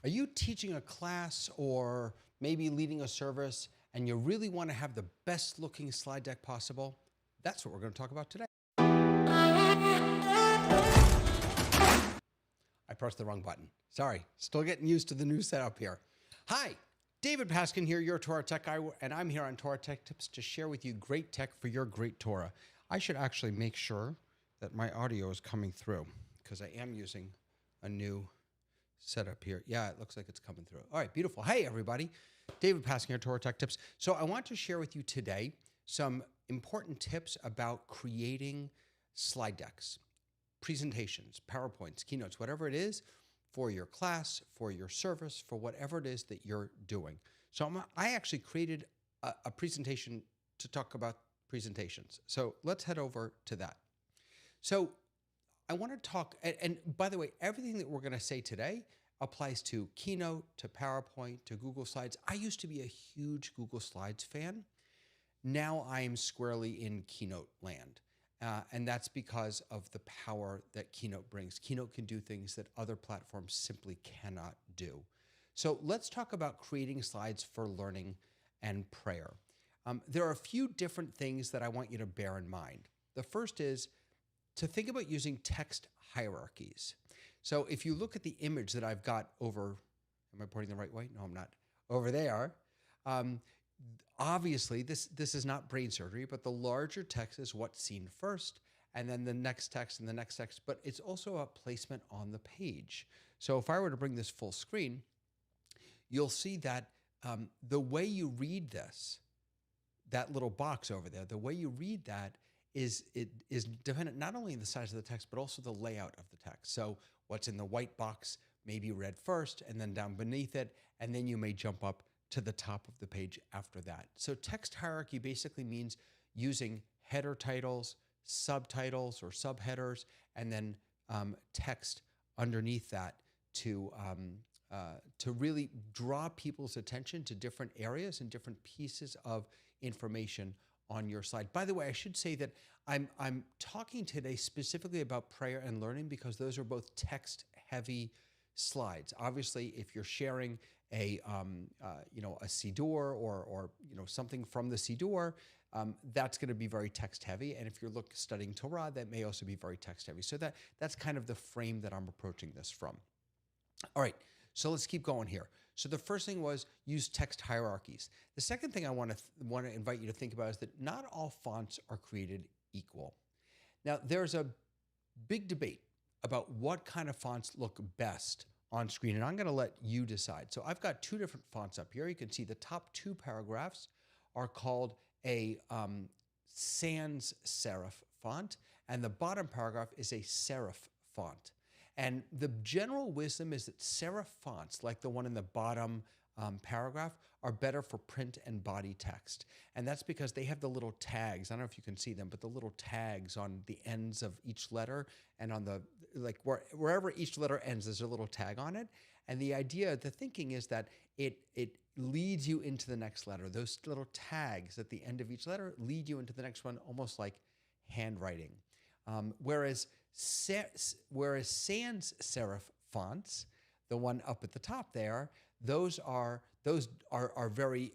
Are you teaching a class or maybe leading a service and you really want to have the best looking slide deck possible? That's what we're going to talk about today. I pressed the wrong button. Sorry, still getting used to the new setup here. Hi, David Paskin here, your Torah tech guy, and I'm here on Torah Tech Tips to share with you great tech for your great Torah. I should actually make sure that my audio is coming through because I am using a new setup here. Yeah, it looks like it's coming through. All right, beautiful. Hey, everybody. David Paskin here, Torah Tech Tips. So I want to share with you today some important tips about creating slide decks, presentations, PowerPoints, Keynotes, whatever it is for your class, for your service, for whatever it is that you're doing. So I actually created a presentation to talk about presentations. So let's head over to that. So I want to talk, and by the way, everything that we're going to say today applies to Keynote, to PowerPoint, to Google Slides. I used to be a huge Google Slides fan. Now I am squarely in Keynote land. And that's because of the power that Keynote brings. Keynote can do things that other platforms simply cannot do. So let's talk about creating slides for learning and prayer. There are a few different things that I want you to bear in mind. The first is to think about using text hierarchies. So if you look at the image that I've got over, am I pointing the right way? No, I'm not. Over there. Obviously, this is not brain surgery, but the larger text is what's seen first, and then the next text and the next text, but it's also a placement on the page. So if I were to bring this full screen, you'll see that the way you read this, that little box over there, the way you read that is dependent not only on the size of the text, but also the layout of the text. So what's in the white box may be read first and then down beneath it, and then you may jump up to the top of the page after that. So text hierarchy basically means using header titles, subtitles or subheaders, and then text underneath that to really draw people's attention to different areas and different pieces of information on your slide. By the way, I should say that I'm talking today specifically about prayer and learning because those are both text-heavy slides. Obviously, if you're sharing a siddur or something from the siddur, that's going to be very text-heavy. And if you're studying Torah, that may also be very text-heavy. So that's kind of the frame that I'm approaching this from. All right. So let's keep going here. So the first thing was use text hierarchies. The second thing I want to invite you to think about is that not all fonts are created equal. Now, there's a big debate about what kind of fonts look best on screen, and I'm going to let you decide. So I've got two different fonts up here. You can see the top two paragraphs are called a sans serif font, and the bottom paragraph is a serif font. And the general wisdom is that serif fonts, like the one in the bottom paragraph, are better for print and body text. And that's because they have the little tags. I don't know if you can see them, but the little tags on the ends of each letter and on the, wherever each letter ends, there's a little tag on it. And the idea, the thinking is that it leads you into the next letter. Those little tags at the end of each letter lead you into the next one, almost like handwriting. Whereas sans serif fonts, the one up at the top there, those are very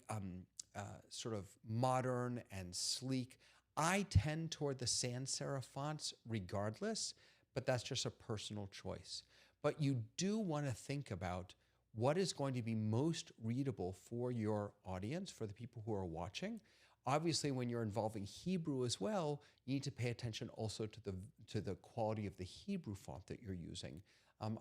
sort of modern and sleek. I tend toward the sans serif fonts regardless, but that's just a personal choice. But you do want to think about what is going to be most readable for your audience, for the people who are watching. Obviously, when you're involving Hebrew as well, you need to pay attention also to the quality of the Hebrew font that you're using.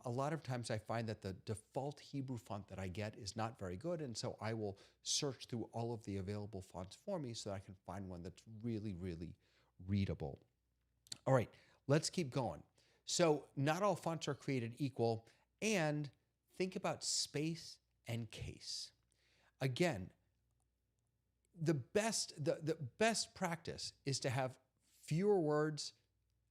A lot of times I find that the default Hebrew font that I get is not very good, and so I will search through all of the available fonts for me so that I can find one that's really, really readable. All right, let's keep going. So not all fonts are created equal, and think about space and case. Again, the best practice is to have fewer words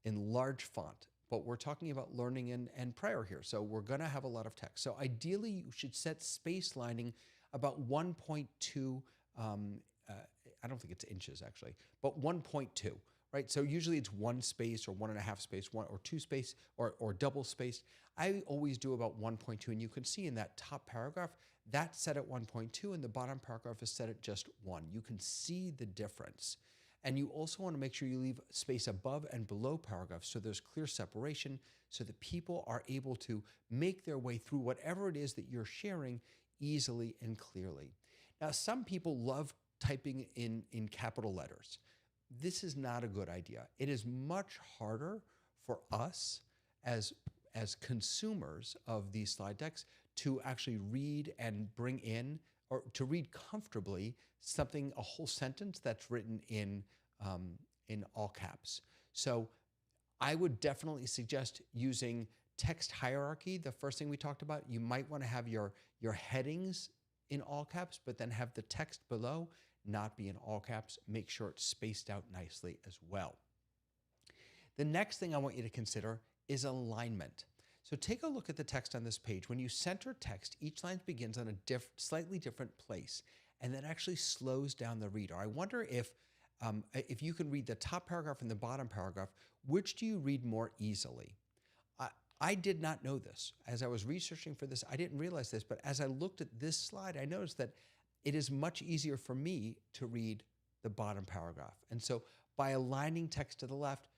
in large font, but we're talking about learning and prayer here, so we're going to have a lot of text. So ideally, you should set space lining about 1.2, I don't think it's inches actually, but 1.2, right? So usually it's one space or 1.5 space, one or two space or double spaced. I always do about 1.2, and you can see in that top paragraph, that's set at 1.2 and the bottom paragraph is set at just 1. You can see the difference. And you also want to make sure you leave space above and below paragraphs so there's clear separation so that people are able to make their way through whatever it is that you're sharing easily and clearly. Now, some people love typing in capital letters. This is not a good idea. It is much harder for us as consumers of these slide decks to actually read and bring in, or to read comfortably, a whole sentence that's written in all caps. So I would definitely suggest using text hierarchy. The first thing we talked about, you might want to have your headings in all caps, but then have the text below not be in all caps. Make sure it's spaced out nicely as well. The next thing I want you to consider is alignment. So take a look at the text on this page. When you center text, each line begins on a slightly different place, and that actually slows down the reader. I wonder if you can read the top paragraph and the bottom paragraph, which do you read more easily? I did not know this. As I was researching for this, I didn't realize this, but as I looked at this slide, I noticed that it is much easier for me to read the bottom paragraph. And so by aligning text to the left,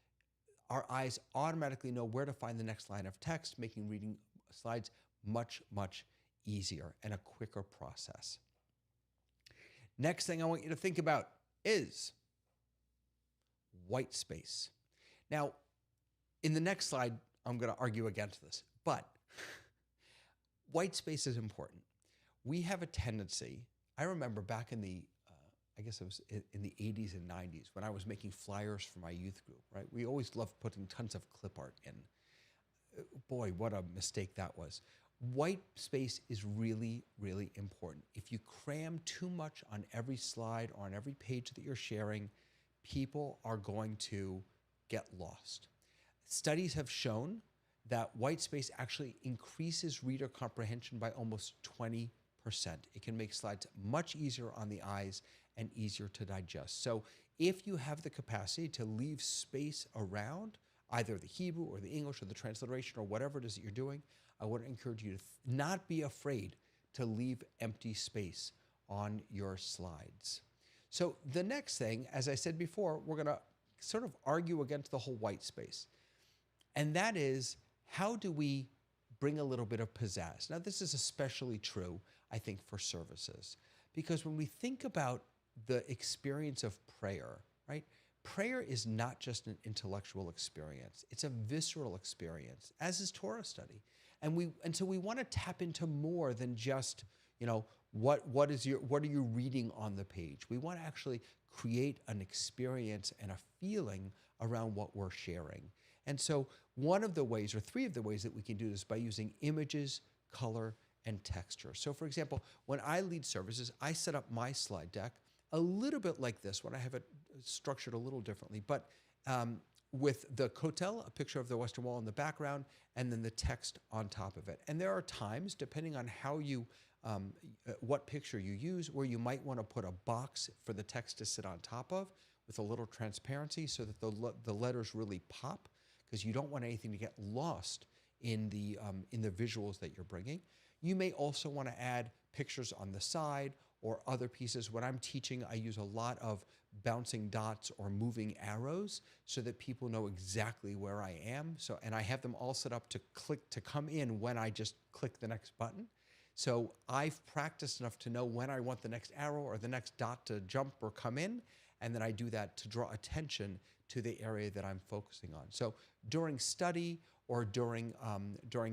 our eyes automatically know where to find the next line of text, making reading slides much, much easier and a quicker process. Next thing I want you to think about is white space. Now, in the next slide, I'm going to argue against this, but white space is important. We have a tendency, I remember back in the I guess it was in the 80s and 90s when I was making flyers for my youth group, right? We always loved putting tons of clip art in. Boy, what a mistake that was. White space is really, really important. If you cram too much on every slide or on every page that you're sharing, people are going to get lost. Studies have shown that white space actually increases reader comprehension by almost 20%. It can make slides much easier on the eyes and easier to digest. So if you have the capacity to leave space around either the Hebrew or the English or the transliteration or whatever it is that you're doing, I would encourage you to not be afraid to leave empty space on your slides. So the next thing, as I said before, we're gonna sort of argue against the whole white space. And that is, how do we bring a little bit of pizzazz? Now, this is especially true, I think, for services. Because when we think about the experience of prayer, right? Prayer is not just an intellectual experience. It's a visceral experience, as is Torah study. And so we want to tap into more than just, what are you reading on the page? We want to actually create an experience and a feeling around what we're sharing. And so one of the ways, or three of the ways that we can do this, by using images, color, and texture. So for example, when I lead services, I set up my slide deck a little bit like this one. I have it structured a little differently, but with the kotel, a picture of the Western Wall in the background, and then the text on top of it. And there are times, depending on how you, what picture you use, where you might want to put a box for the text to sit on top of with a little transparency so that the letters really pop, because you don't want anything to get lost in the visuals that you're bringing. You may also want to add pictures on the side or other pieces. When I'm teaching, I use a lot of bouncing dots or moving arrows so that people know exactly where I am. And I have them all set up to come in when I just click the next button. So I've practiced enough to know when I want the next arrow or the next dot to jump or come in, and then I do that to draw attention to the area that I'm focusing on. So during study or during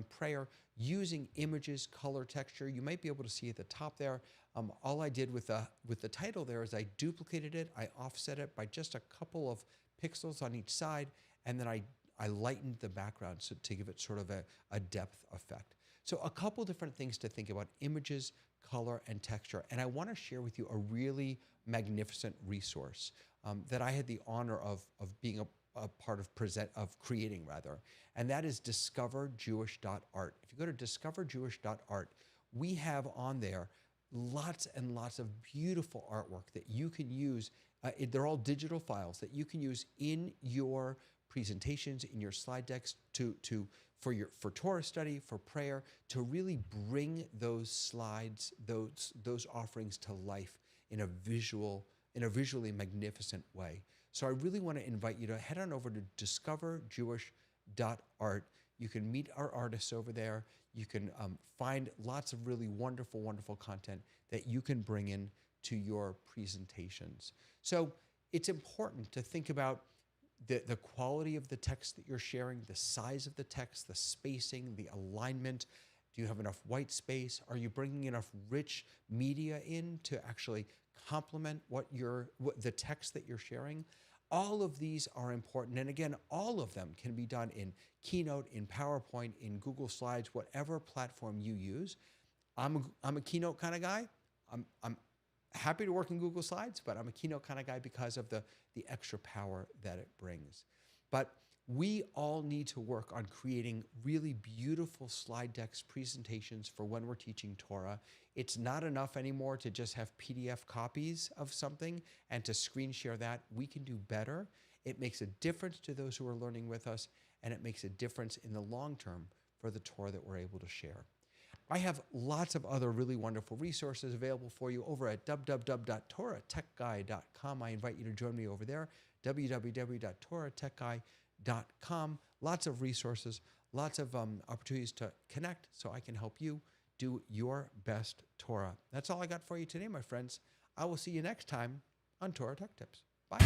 prayer, using images, color, texture, you might be able to see at the top there. All I did with the title there is I duplicated it, I offset it by just a couple of pixels on each side, and then I lightened the background to give it sort of a depth effect. So a couple different things to think about: images, color, and texture. And I want to share with you a really magnificent resource that I had the honor of being a part of creating, and that is discoverjewish.art. If you go to discoverjewish.art, we have on there lots and lots of beautiful artwork that you can use They're all digital files that you can use in your presentations, in your slide decks for Torah study, for prayer, to really bring those slides, those offerings to life in a visually magnificent way. So I really want to invite you to head on over to discoverjewish.art. You can meet our artists over there. You can find lots of really wonderful, wonderful content that you can bring in to your presentations. So it's important to think about the quality of the text that you're sharing, the size of the text, the spacing, the alignment. Do you have enough white space? Are you bringing enough rich media in to actually complement the text that you're sharing? All of these are important. And again, all of them can be done in Keynote, in PowerPoint, in Google Slides, whatever platform you use. I'm a Keynote kind of guy. I'm happy to work in Google Slides, but I'm a Keynote kind of guy because of the extra power that it brings. But we all need to work on creating really beautiful slide decks, presentations for when we're teaching Torah. It's not enough anymore to just have PDF copies of something and to screen share that. We can do better. It makes a difference to those who are learning with us, and it makes a difference in the long term for the Torah that we're able to share. I have lots of other really wonderful resources available for you over at www.torahtechguy.com. I invite you to join me over there, www.torahtechguy.com. Lots of resources, lots of opportunities to connect so I can help you do your best Torah. That's all I got for you today, my friends. I will see you next time on Torah Tech Tips. Bye.